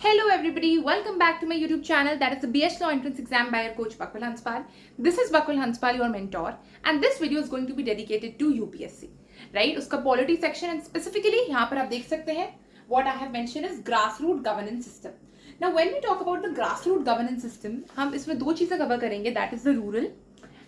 Hello everybody, welcome back to my YouTube channel, that is the BS Law Entrance Exam by your coach Bakul Hanspal. This is Bakul Hanspal, your mentor, and this video is going to be dedicated to UPSC, right? उसका polity section and specifically यहाँ पर आप देख सकते हैं what I have mentioned is grassroots governance system. Now when we talk about the grassroots governance system, हम इसमें दो चीजें cover करेंगे, that is the rural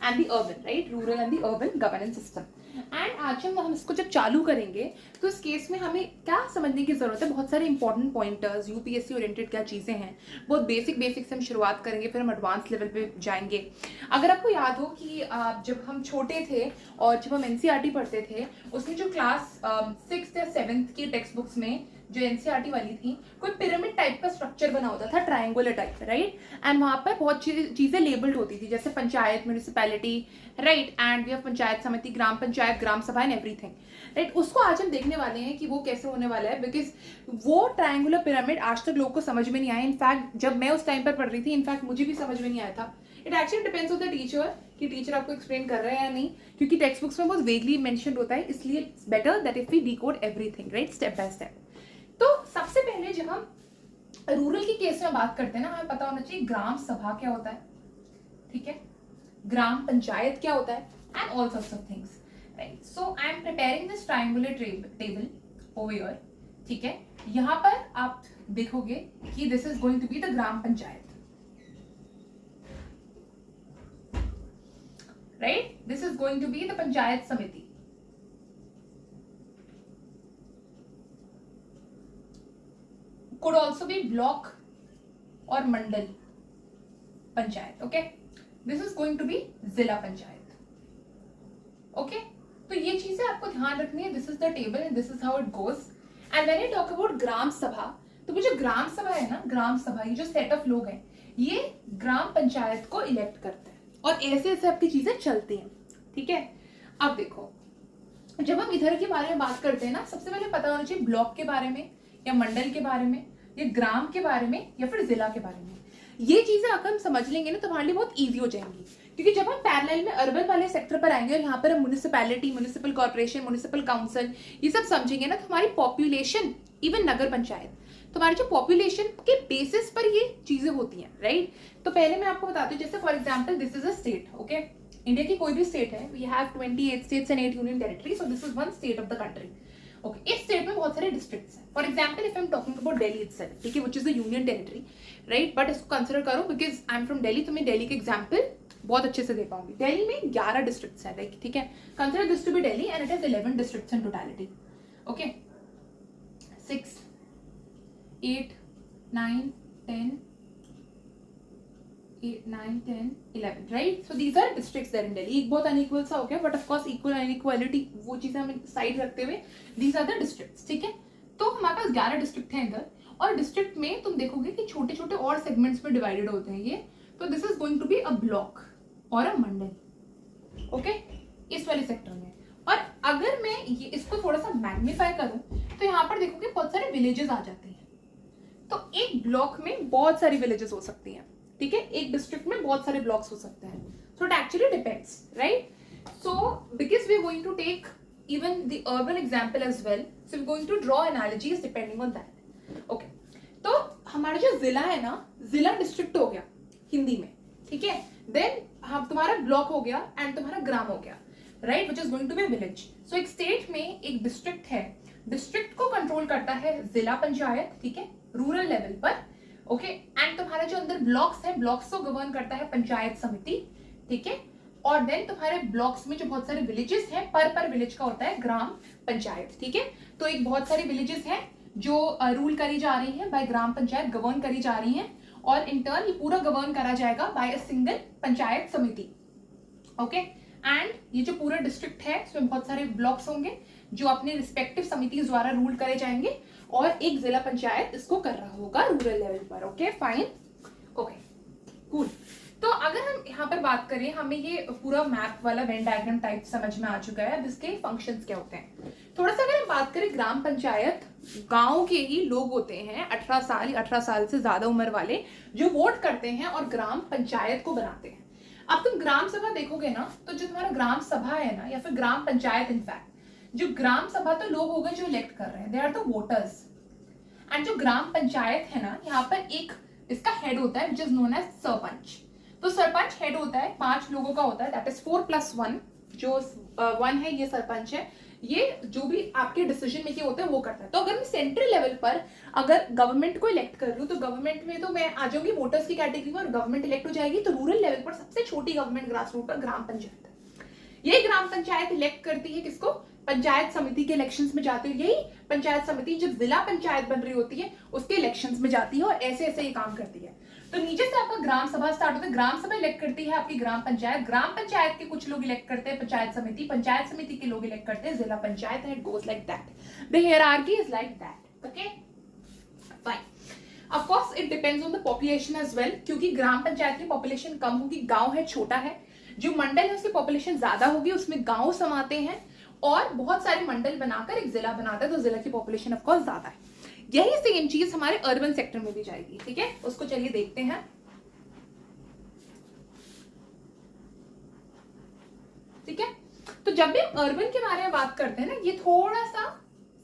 and the urban, right? Rural and the urban governance system. And आज हम इसको जब चालू करेंगे तो इस केस में हमें क्या समझने की जरूरत है, बहुत सारे इंपॉर्टेंट पॉइंटर्स, यूपीएससी ओरिएंटेड क्या चीजें हैं, बहुत बेसिक से हम शुरुआत करेंगे, फिर हम एडवांस लेवल पे जाएंगे. अगर आपको याद हो कि जब हम छोटे थे और जब हम एनसीईआरटी पढ़ते थे, उसमें जो क्लास 6th या 7th की टेक्स्ट बुक्स में जो एनसीईआरटी वाली थी, कोई पिरामिड टाइप का स्ट्रक्चर बना होता था, ट्रायंगुलर टाइप, राइट? एंड वहां पर बहुत चीजें लेबल्ड होती थी, जैसे panchayat, municipality, right? And we have panchayat samiti, gram panchayat, ग्राम सभा एंड एवरीथिंग, राइट? उसको आज हम देखने वाले हैं कि वो कैसे होने वाला है, बिकॉज वो ट्रायंगुलर पिरामिड आज तक लोगों को समझ में नहीं आया. इनफैक्ट जब मैं उस टाइम पर पढ़ रही थी, इनफैक्ट मुझे भी समझ में नहीं आया था. It actually depends on the teacher कि टीचर आपको एक्सप्लेन कर रहे हैं या नहीं, क्योंकि टेक्स्ट बुक्स में बहुत वेगली मेंशन होता है, इसलिए it's better that if we decode everything, right, step by step. तो सबसे पहले जब हम रूरल की केस में बात करते हैं ना, हमें पता होना चाहिए ग्राम सभा क्या होता है, ठीक है, ग्राम पंचायत क्या होता है, and all sorts of things, right? So I am preparing this triangular table over here, ठीक है. यहां पर आप देखोगे कि this is going to be the gram panchayat, right? This is going to be the panchayat samiti, could also be block or mandal panchayat. Okay, this is going to be zila panchayat. Okay, तो ये चीजें आपको ध्यान रखनी है. This is the table and this is how it goes. And when you talk about gram sabha, तो वो जो ग्राम सभा है ना, ग्राम सभा, ये जो सेट ऑफ लोग हैं, ये ग्राम पंचायत को इलेक्ट करते हैं और ऐसे ऐसे आपकी चीजें चलती हैं, ठीक है. अब देखो, जब हम इधर के बारे में बात करते हैं ना, सबसे पहले पता होना चाहिए ब्लॉक के बारे में या मंडल के बारे में या ग्राम के बारे में या फिर जिला के बारे में. ये चीजें अगर हम समझ लेंगे ना तो हमारे लिए बहुत इजी हो जाएंगी, क्योंकि जब हम पैरेलल में अर्बन वाले सेक्टर पर आएंगे और यहाँ पर हम municipality, municipal corporation, municipal council, ये सब समझेंगे ना, तो हमारी पॉपुलेशन, इवन नगर पंचायत, तो हमारी जो पॉपुलेशन के बेसिस पर ये चीजें होती हैं, राइट? तो पहले मैं आपको बताती हूँ, जैसे for example this is a state. Okay, India की कोई भी स्टेट है, we have 28 states and 8 union territory, so this is one state of the country. Okay, इस स्टेट में बहुत सारे डिस्ट्रिक्ट्स हैं. For example if I am talking about Delhi itself, ठीक है, which is the union territory, right? But इसको consider करो because I am from Delhi, तो मैं दिल्ली के एग्जाम्पल बहुत अच्छे से दे पाऊंगी. दिल्ली में 11 डिस्ट्रिक्ट्स हैं, लाइक, ठीक है, consider this to be Delhi and it has 11 districts in totality. Okay, 6, 8, 9, 10, 8, 9, 10, 11, right? So these are districts there in Delhi. एक बहुत अनइक्वल सा हो गया, but of course equal inequality वो चीजें हम साइड रखते हुए, these are the districts, ठीक है. तो हमारे पास 11 डिस्ट्रिक्ट हैं इधर, और डिस्ट्रिक्ट में तुम देखोगे कि छोटे छोटे और सेगमेंट्स में डिवाइडेड होते हैं ये. तो this is going to be a block और अ मंडल, ओके, इस वाले सेक्टर में. और अगर मैं ये इसको थोड़ा सा मैग्नीफाई करूं तो यहाँ पर देखोगे बहुत सारे विलेजेस आ जाते हैं. तो एक ब्लॉक में बहुत सारी विलेजेस हो सकती हैं, ठीक है, एक डिस्ट्रिक्ट में बहुत सारे ब्लॉक्स हो सकते हैं. So it actually depends, right? So because we are going to take even the urban example as well, so we're going to draw analogies depending on that. Okay, तो हमारा जो जिला है ना, जिला डिस्ट्रिक्ट हो गया हिंदी में, ठीक है. देन हम तुम्हारा ब्लॉक हो गया एंड तुम्हारा ग्राम हो गया, right, which is going to be village. So एक स्टेट में एक डिस्ट्रिक्ट है, डिस्ट्रिक्ट को कंट्रोल करता है जिला पंचायत, ठीक है, रूरल लेवल पर. ओके, एंड तुम्हारा जो अंदर ब्लॉक्स है, ब्लॉक्स को गवर्न करता है पंचायत समिति, ठीक है. और देन तुम्हारे ब्लॉक्स में जो बहुत सारे विलेजेस हैं, पर विलेज का होता है ग्राम पंचायत, ठीक है. तो एक बहुत सारी विलेजेस हैं जो रूल करी जा रही हैं बाय ग्राम पंचायत, गवर्न करी जा रही हैं, और इन टर्न ये पूरा गवर्न करा जाएगा बाय अ सिंगल पंचायत समिति. ओके, एंड ये जो पूरा डिस्ट्रिक्ट है, इसमें बहुत सारे ब्लॉक्स होंगे जो अपने रिस्पेक्टिव समिति द्वारा रूल करे जाएंगे, और एक जिला पंचायत इसको कर रहा होगा रूरल लेवल पर. Okay, fine. Okay, cool. तो अगर हम यहाँ पर बात करें, हमें ये पूरा मैप वाला वेन डायग्राम टाइप समझ में आ चुका है. अब इसके फंक्शंस क्या होते हैं, थोड़ा सा अगर हम बात करें, ग्राम पंचायत गांव के ही लोग होते हैं, 18 साल से ज्यादा उम्र वाले, जो वोट करते हैं और ग्राम पंचायत को बनाते हैं. अब तुम ग्राम सभा देखोगे ना, तो जो तुम्हारा ग्राम सभा है ना, या फिर ग्राम पंचायत, इनफैक्ट जो ग्राम सभा तो लोग हो गए जो इलेक्ट कर रहे हैं, they are the voters, and जो ग्राम पंचायत है ना, यहाँ पर एक इसका हेड होता है which is known as sarpanch. तो सरपंच हेड होता है, 5 लोगों का होता है, दैट इज 4+1। जो 1 है ये सरपंच है, ये जो भी आपके डिसीजन मेकिंग होते हैं वो करता है। तो अगर मैं सेंट्रल लेवल पर अगर गवर्नमेंट को इलेक्ट कर रही हूँ तो गवर्नमेंट में तो मैं आ जाऊंगी वोटर्स की कैटेगरी में और गवर्नमेंट इलेक्ट हो जाएगी। तो रूरल लेवल पर सबसे छोटी गवर्नमेंट ग्रास रूट पर ग्राम पंचायत है। ये ग्राम पंचायत इलेक्ट करती है किसको? पंचायत समिति के इलेक्शंस में जाती है। यही पंचायत समिति जब जिला पंचायत बन रही होती है उसके इलेक्शंस में जाती है और ऐसे ऐसे ये काम करती है। तो नीचे से आपका ग्राम सभा स्टार्ट होता है, ग्राम सभा इलेक्ट करती है आपकी ग्राम पंचायत के कुछ लोग इलेक्ट करते हैं पंचायत समिति के लोग इलेक्ट करते हैं zila panchayat, and it goes like that. The hierarchy is like that. Okay fine. Of course it depends on the population as well, क्योंकि ग्राम पंचायत की पॉपुलेशन कम होगी, गांव है छोटा है। जो मंडल है उसकी पॉपुलेशन ज्यादा होगी, उसमें गांव समाते हैं और बहुत सारे मंडल बनाकर एक जिला बनाता है, तो जिला की पॉपुलेशन ऑफ कोर्स ज्यादा है। यही सेम चीज हमारे अर्बन सेक्टर में भी जाएगी। ठीक है, उसको चलिए देखते हैं। ठीक है, तो जब भी हम अर्बन के बारे में बात करते हैं ना, ये थोड़ा सा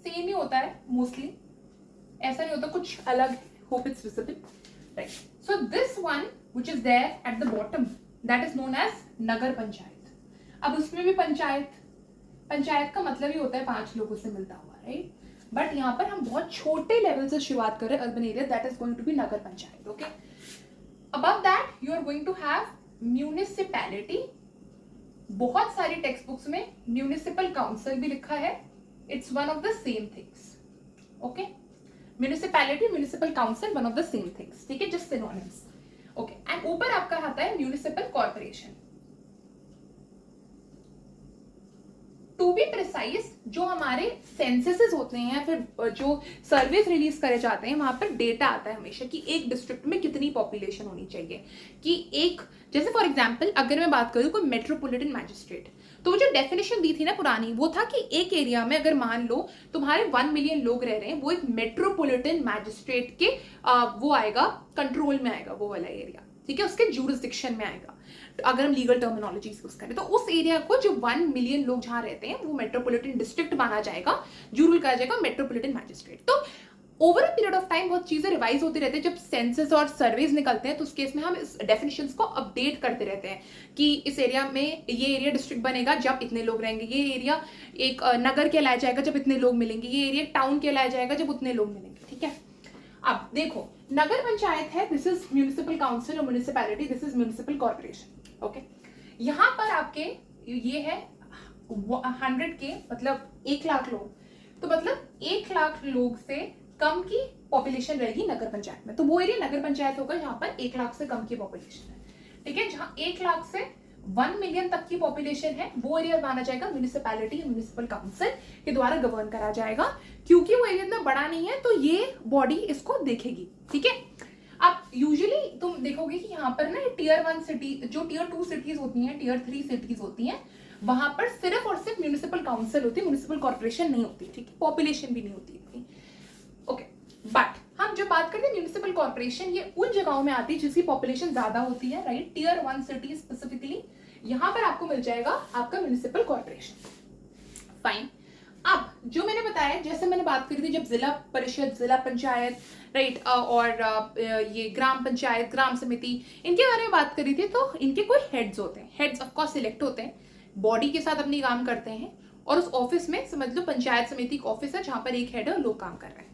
सेम ही होता है मोस्टली, ऐसा नहीं होता कुछ अलग। Hope it's visible, right? So this one which is there at the bottom that is known as nagar panchayat. अब उसमें भी पंचायत का मतलब ही होता है 5 लोगों से मिलता हुआ, राइट? बट यहाँ पर हम बहुत छोटे लेवल से शुरुआत कर रहे हैं, urban area, that is going to be nagar panchayat. Okay, above that you are going to have municipality. बहुत सारी टेक्स्ट बुक्स में म्यूनिसिपल काउंसिल भी लिखा है, it's one of the same things. Okay, municipality municipal council one of the same things. ठीक है, just synonyms. Okay, and ऊपर आपका आता है municipal corporation. To be precise, जो हमारे सेंससेस होते हैं, फिर जो सर्वेस रिलीज करे जाते हैं, वहां पर डेटा आता है हमेशा कि एक डिस्ट्रिक्ट में कितनी पॉपुलेशन होनी चाहिए। कि एक, जैसे फॉर एग्जांपल अगर मैं बात करूं कोई मेट्रोपॉलिटन मैजिस्ट्रेट, तो वो जो डेफिनेशन दी थी ना पुरानी, वो था कि एक एरिया में अगर मान लो तुम्हारे 1 मिलियन लोग रह रहे हैं, वो एक मेट्रोपॉलिटन मैजिस्ट्रेट के वो आएगा, कंट्रोल में आएगा वो वाला एरिया। ठीक है, उसके ज्यूरिसडिक्शन में आएगा। तो अगर हम लीगल टर्मिनोलॉजी यूज करें तो उस एरिया को, जो 1 मिलियन लोग जहां रहते हैं, वो मेट्रोपॉलिटन डिस्ट्रिक्ट माना जाएगा, जो रूल करा जाएगा मेट्रोपॉलिटन मैजिस्ट्रेट। तो over a period of time बहुत चीजें रिवाइज होती रहती है। जब सेंसस और सर्वेज निकलते हैं तो उस केस में हम इस डेफिनेशंस को अपडेट करते रहते हैं कि इस एरिया में ये एरिया डिस्ट्रिक्ट बनेगा जब इतने लोग रहेंगे, ये एरिया एक नगर कहलाया जाएगा जब इतने लोग मिलेंगे, ये एरिया टाउन कहलाया जाएगा जब उतने लोग मिलेंगे। ठीक है, अब देखो नगर पंचायत है, दिस इज म्यूनिसिपल काउंसिल, और municipality this is municipal corporation. Okay, यहाँ पर आपके ये है 100 के मतलब 1 लाख लोग, तो मतलब 1 लाख लोग से कम की पॉपुलेशन रहेगी नगर पंचायत में, तो वो एरिया नगर पंचायत होगा जहां पर 1 लाख से कम की पॉपुलेशन है। ठीक है, जहां 1 लाख से 1 मिलियन तक की पॉपुलेशन है, वो एरिया माना जाएगा म्यूनिसिपैलिटी, म्यूनिसिपल काउंसिल के द्वारा गवर्न करा जाएगा। क्योंकि वो एरिया इतना बड़ा नहीं है तो ये बॉडी इसको देखेगी। ठीक है, अब यूजुअली तुम देखोगे कि यहाँ पर ना टियर 1 सिटी, जो टियर 2 सिटीज होती हैं, टियर 3 सिटीज होती हैं, वहां पर सिर्फ और सिर्फ म्यूनिसिपल काउंसिल होती है, म्यूनिसिपल कॉर्पोरेशन नहीं होती। ठीक है, पॉपुलेशन भी नहीं होती इतनी। ओके, बट हम जो बात करते हैं म्यूनिसिपल कॉर्पोरेशन, ये उन जगहों में आती है जिसकी पॉपुलेशन ज्यादा होती है, राइट? टियर 1 सिटी स्पेसिफिकली, यहां पर आपको मिल जाएगा आपका म्यूनिसिपल कॉर्पोरेशन। फाइन, अब जो मैंने बताया, जैसे मैंने बात करी थी जब जिला परिषद, जिला पंचायत, राइट, और ये ग्राम पंचायत, ग्राम समिति, इनके बारे में बात करी थी, तो इनके कोई हेड्स होते हैं। हेड्स ऑफ कोर्स सिलेक्ट होते हैं, बॉडी के साथ अपनी काम करते हैं, और उस ऑफिस में समझ लो पंचायत समिति का ऑफिस है जहां पर एक हेड है और लोग काम कर रहे हैं।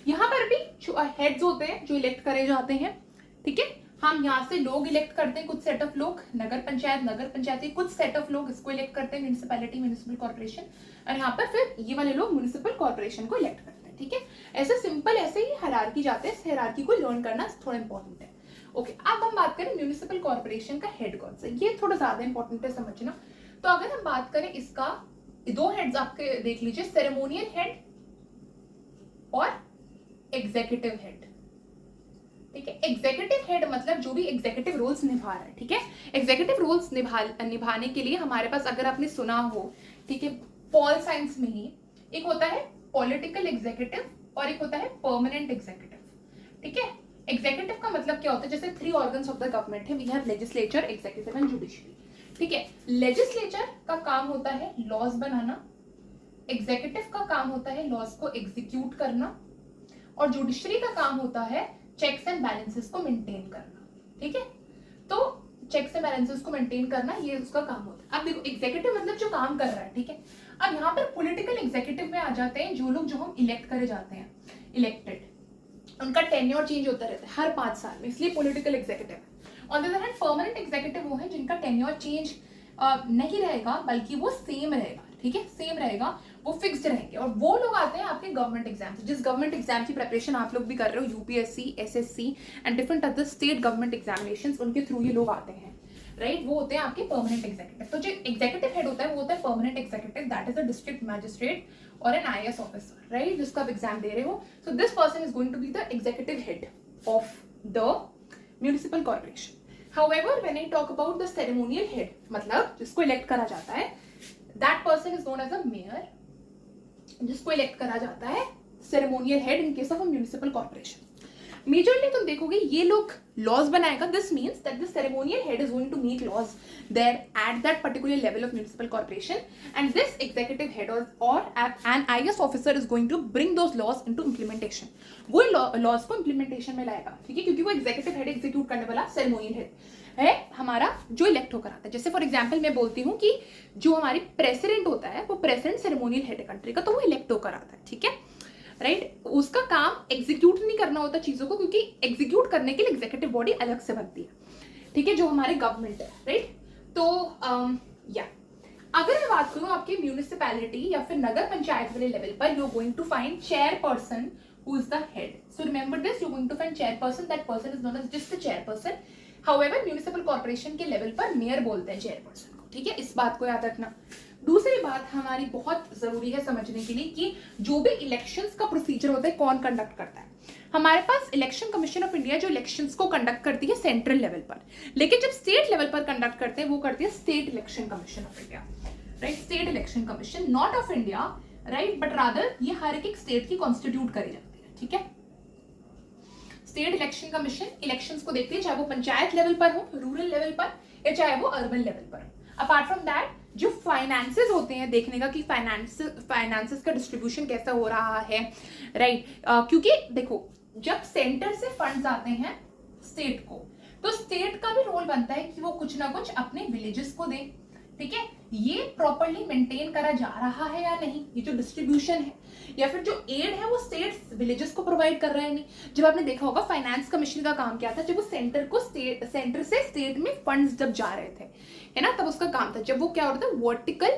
यहाँ पर भी हेड्स होते हैं जो इलेक्ट करे जाते हैं। ठीक है, हम यहाँ से लोग इलेक्ट करते हैं, कुछ सेट ऑफ लोग, नगर पंचायत के कुछ सेट ऑफ लोग इसको इलेक्ट करते हैं, म्यूनिसिपैलिटी, म्यूनिसिपल कॉर्पोरेशन, और यहाँ पर फिर ये वाले लोग म्यूनिसिपल कॉर्पोरेशन को इलेक्ट करते हैं। ठीक है, ऐसे सिंपल ऐसे ही हायरार्की जाते हैं, इस हायरार्की को लर्न करना थोड़ा इंपॉर्टेंट है। ओके, अब हम बात करें म्यूनिसिपल कॉर्पोरेशन का हेड कौन सा, ये थोड़ा ज्यादा इंपॉर्टेंट है समझना। तो अगर हम बात करें इसका, 2 हेड्स आपके देख लीजिए, सेरेमोनियल हेड और एग्जीक्यूटिव हेड। ठीक है, एग्जीक्यूटिव हेड मतलब जो भी एग्जीक्यूटिव रोल्स निभा रहा है। ठीक है, एग्जीक्यूटिव रोल्स निभाने के लिए हमारे पास, अगर आपने सुना हो, ठीक है, पॉल साइंस में ही एक होता है पॉलिटिकल एग्जीक्यूटिव और एक होता है परमानेंट एग्जीक्यूटिव। ठीक है, एग्जीक्यूटिव का मतलब क्या होता है, जैसे 3 ऑर्गन्स ऑफ द गवर्नमेंट है, we have legislature, executive and judiciary. ठीक है, लेजिस्लेचर का काम होता है लॉज बनाना, एग्जीक्यूटिव का काम होता है लॉज को एग्जीक्यूट करना, और जुडिशरी का काम होता है चेक्स एंड बैलेंसेस को मेंटेन करना, ठीक है। तो चेक्स एंड बैलेंसेस को मेंटेन करना ये उसका काम होता है। अब देखो एग्जीक्यूटिव मतलब जो काम कर रहा है, ठीक है। अब यहाँ पर पॉलिटिकल एग्जीक्यूटिव में आ जाते हैं जो लोग जो हम इलेक्ट करे जाते हैं, इलेक्टेड, उनका टेन्योर चेंज होता रहता है हर 5 साल में, इसलिए political executive. On the other hand permanent executive वो है जिनका टेन्योर चेंज नहीं रहेगा बल्कि वो सेम रहेगा, ठीक है, सेम रहेगा, वो फिक्स्ड रहेंगे। और वो लोग आते हैं आपके गवर्नमेंट एग्जाम से, जिस गवर्नमेंट एग्जाम की प्रिपरेशन आप लोग भी कर रहे हो, UPSC, SSC and different other state government examinations, उनके थ्रू ये लोग आते हैं, राइट। वो होते हैं आपके परमानेंट एग्जीक्यूटिव। तो जो एग्जीक्यूटिव हेड होता है वो होता है permanent executive, that is a district magistrate और एन आईएएस ऑफिसर, राइट, जिसका आप एग्जाम दे रहे हो। So this person is going to be the executive head of the municipal corporation. However, when I talk about the ceremonial head, मतलब जिसको elect करा जाता है, that person is known as a mayor, जिसको elect करा जाता है ceremonial head in case of a municipal corporation. Majorly तुम देखोगे ये लोग laws बनाएगा. This means that the ceremonial head is going to make laws there at that particular level of municipal corporation, and this executive head or an IAS officer is going to bring those laws into implementation. वो laws को implementation में लाएगा, ठीक है, क्योंकि वो executive head execute करने वाला ceremonial head है हमारा जो इलेक्ट होकर आता है। जैसे फॉर एग्जाम्पल मैं बोलती हूँ कि जो हमारी प्रेसिडेंट होता है वो प्रेसिडेंट सेरेमोनियल हेड है कंट्री का, तो वो इलेक्ट होकर आता है, ठीक है, राइट। उसका काम एग्जीक्यूट नहीं करना होता चीजों को, क्योंकि एग्जीक्यूट करने के लिए एग्जीक्यूटिव बॉडी अलग से बनती है, ठीक है, जो हमारे गवर्नमेंट है, राइट। तो या अगर मैं बात करूँ आपके म्यूनिसिपैलिटी या फिर नगर पंचायत वाले लेवल पर, you are going to find chairperson who is the head. So remember this, you are going to find chairperson, that person is known as just the chairperson. However municipal corporation के level पर mayor बोलते हैं chairperson को, ठीक है, इस बात को याद रखना। दूसरी बात हमारी बहुत जरूरी है समझने के लिए कि जो भी इलेक्शंस का प्रोसीजर होता है कौन कंडक्ट करता है। हमारे पास इलेक्शन कमीशन ऑफ इंडिया जो इलेक्शंस को कंडक्ट करती है सेंट्रल लेवल पर, लेकिन जब स्टेट लेवल पर कंडक्ट करते हैं वो करती है state election commission of India, right, state election commission, not of India, right, but rather ये हर एक स्टेट की कॉन्स्टिट्यूट करी जाती है, ठीक है। स्टेट इलेक्शन कमीशन इलेक्शंस को देखती है, चाहे वो पंचायत लेवल पर हो, रूरल लेवल पर, या चाहे वो अर्बन लेवल पर। अपार्ट फ्रॉम दैट जो फाइनेंसेस होते हैं, देखने का कि फाइनेंसेस का डिस्ट्रीब्यूशन कैसा हो रहा है, राइट, क्योंकि देखो जब सेंटर से फंड्स आते हैं स्टेट को, तो स्टेट का भी रोल बनता है कि वो कुछ ना कुछ अपने विलेजेस को दे, ठीक है, ये प्रॉपर्ली मेंटेन करा जा रहा है या नहीं, ये जो डिस्ट्रीब्यूशन है या फिर जो एड है वो स्टेट विलेजेस को प्रोवाइड कर रहा है नहीं। जब आपने देखा होगा फाइनेंस कमीशन का काम क्या था, जब वो सेंटर से स्टेट में फंड्स जब जा रहे थे, है ना, तब उसका काम था, जब वो क्या हो रहा था, वर्टिकल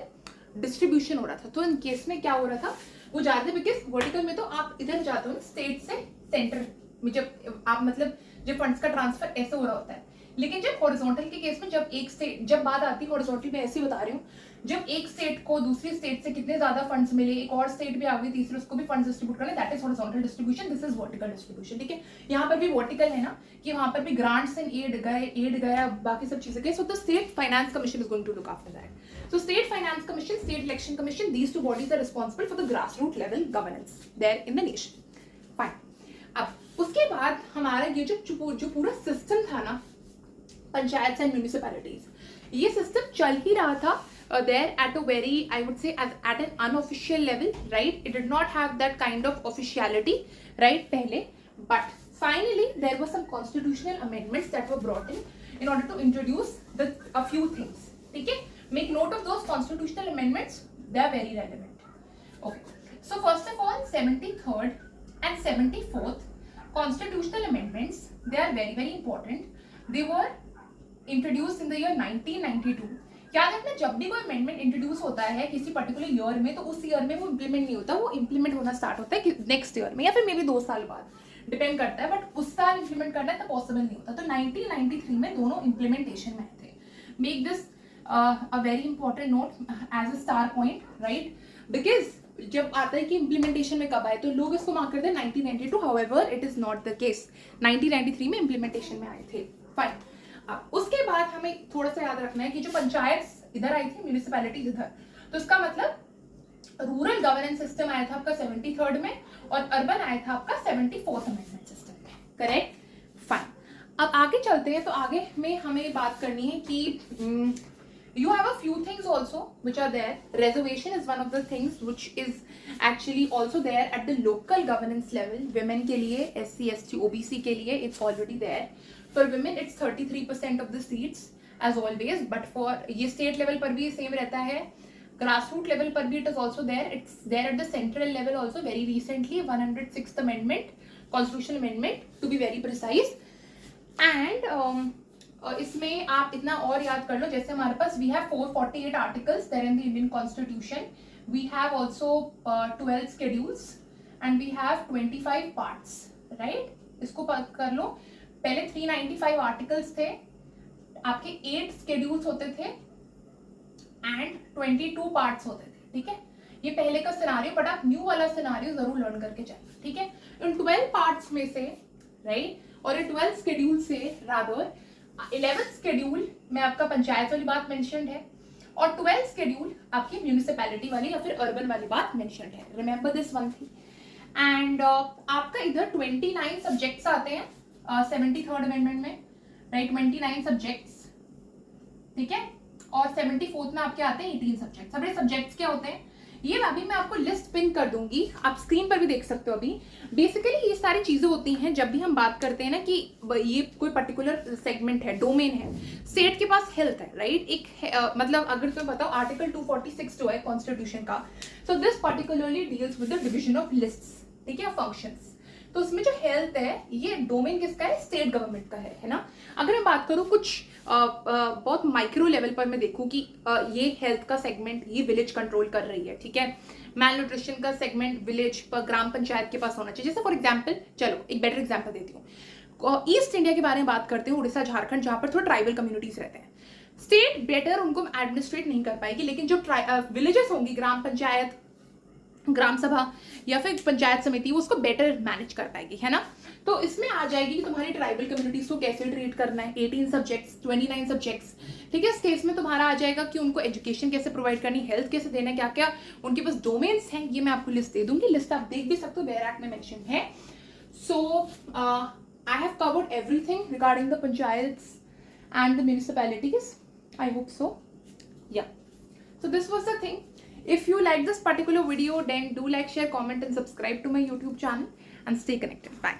डिस्ट्रीब्यूशन हो रहा था। तो इन केस में क्या हो रहा था, वो जा रहे थे, बिकॉज वर्टिकल में तो आप इधर जाते हो ना, स्टेट से सेंटर में, जब आप मतलब जब फंड्स का ट्रांसफर ऐसे हो रहा होता है, लेकिन जब हॉरिजॉन्टल के केस में जब एक स्टेट, जब बात आती है हॉरिजॉन्टल में, ऐसे ही बता रही हूँ, जब एक स्टेट को दूसरी स्टेट से कितने ज्यादा फंड्स मिले, एक और स्टेट भी आ गई तीसरी, उसको भी फंड्स डिस्ट्रीब्यूट करने, that is horizontal distribution, this is vertical distribution, ठीक है। यहाँ पर भी वर्टिकल है ना, कि वहां पर भी ग्रांट्स एंड एड गया, बाकी सब चीजें गई। So the state finance commission is going to look after that. So state finance commission, state election commission, these two bodies are responsible for the grass root level governance there in the nation. Fine, अब उसके बाद हमारा ये जो पूरा system था ना, panchayat and municipalities, ये सिस्टम चल ही रहा था there at a very, I would say, at an unofficial level, right? It did not have that kind of officiality, right, पहले, but finally there were some constitutional amendments that were brought in order to introduce a few things, ठीक है। Make note of those constitutional amendments, they are very relevant. Okay, so first of all, 73rd and 74th constitutional amendments, they are very very important. They were introduced in the year 1992. याद रखना, जब भी कोई amendment introduce होता है किसी particular year में, तो उस ईयर में वो इम्प्लीमेंट नहीं होता, वो इम्प्लीमेंट होना स्टार्ट होता है नेक्स्ट ईयर में या फिर मे बी 2 साल बाद, डिपेंड करता है, बट उस साल इम्प्लीमेंट करना है तो पॉसिबल नहीं होता। तो 1993 में दोनों इम्प्लीमेंटेशन में आए थे। Make this a very important note as a star point, right, because जब आता है कि इम्प्लीमेंटेशन में कब आए तो लोग इसको मार्क करते हैं 1992, however it is not the case, 1993 में इम्प्लीमेंटेशन में आए थे। फाइन, उसके बाद हमें थोड़ा सा याद रखना है कि जो पंचायत इधर आई थी, म्यूनिसिपैलिटी इधर, तो इसका मतलब रूरल गवर्नेंस सिस्टम आया था आपका 73rd में और अर्बन आया था आपका 74th अमेंडमेंट सिस्टम में, करेक्ट। फाइन, अब आगे चलते हैं। तो आगे में हमें बात करनी है कि You have a few things also which are there. Reservation is one of the things which is actually also there at the local governance level. Women के लिए, SC, ST, OBC के लिए it's already there. For women it's 33% of the seats as always, but for ये state level पर भी same रहता है. Grassroots level पर भी it is also there. It's there at the central level also. Very recently 106th amendment, constitutional amendment to be very precise. And इसमें आप इतना और याद कर लो, जैसे हमारे पास we have 448 articles there in the Indian constitution, we have also 12 schedules and we have 25 parts, right. इसको कर लो. पहले 395 आर्टिकल्स थे, आपके 8 शेड्यूल्स होते थे एंड 22 पार्ट्स होते थे. ठीक है, ये पहले का सिनारियो, बट आप न्यू वाला सिनारियो जरूर लर्न करके जाइए. ठीक है, इन 12 पार्ट्स में से, राइट, और 12 शेड्यूल से रादर 11th शेड्यूल में आपका पंचायत वाली बात मेंशन्ड है और 12th शेड्यूल आपकी म्यूनिसिपैलिटी वाली या फिर अर्बन वाली बात मेंशन्ड है. Remember this one thing. And आपका इधर 29 सब्जेक्ट्स आते हैं 73rd अमेंडमेंट में, राइट. 29 सब्जेक्ट्स, ठीक है, और 74th में आपके आते हैं 18 सब्जेक्ट्स. अब ये सब्जेक्ट्स क्या होते हैं, ये अभी मैं आपको लिस्ट पिन कर दूंगी, आप स्क्रीन पर भी देख सकते हो. अभी बेसिकली ये सारी चीजें होती हैं जब भी हम बात करते हैं ना कि ये कोई पर्टिकुलर सेगमेंट है, डोमेन है. स्टेट के पास हेल्थ है, राइट. एक मतलब अगर तुम्हें बताओ आर्टिकल 246 जो है कॉन्स्टिट्यूशन का, so this particularly deals with the division of lists, ठीक है, फंक्शंस. तो उसमें जो हेल्थ है ये डोमेन किसका है, स्टेट गवर्नमेंट का है ना. अगर मैं बात करूँ कुछ बहुत माइक्रो लेवल पर मैं देखूं कि ये हेल्थ का सेगमेंट ये विलेज कंट्रोल कर रही है, ठीक है. मैल न्यूट्रिशन का सेगमेंट विलेज पर ग्राम पंचायत के पास होना चाहिए. जैसे फॉर एग्जांपल, चलो एक बेटर एग्जांपल देती हूँ. ईस्ट इंडिया के बारे में बात करते हैं, उड़ीसा, झारखंड, जहां पर थोड़ा ट्राइबल कम्युनिटीज रहते हैं. स्टेट बेटर उनको एडमिनिस्ट्रेट नहीं कर पाएगी, लेकिन जो विलेजेस होंगी, ग्राम पंचायत, ग्राम सभा या फिर पंचायत समिति, वो उसको बेटर मैनेज कर पाएगी, है ना. तो इसमें आ जाएगी कि तुम्हारी ट्राइबल कम्युनिटीज को कैसे ट्रीट करना है. 18 सब्जेक्ट्स, 29 सब्जेक्ट्स, ठीक है. इस केस में तुम्हारा आ जाएगा कि उनको एजुकेशन कैसे प्रोवाइड करनी, हेल्थ कैसे देना, क्या क्या उनके पास डोमेन्स हैं, ये मैं आपको लिस्ट दे दूंगी. लिस्ट आप देख भी सकते हो, बेयर एक्ट में मेंशन है. So I have covered everything regarding the panchayats and the municipalities. I hope so. Yeah. So this was the thing. If you like this particular video, then do like, share, comment and subscribe to my YouTube channel and stay connected. Bye.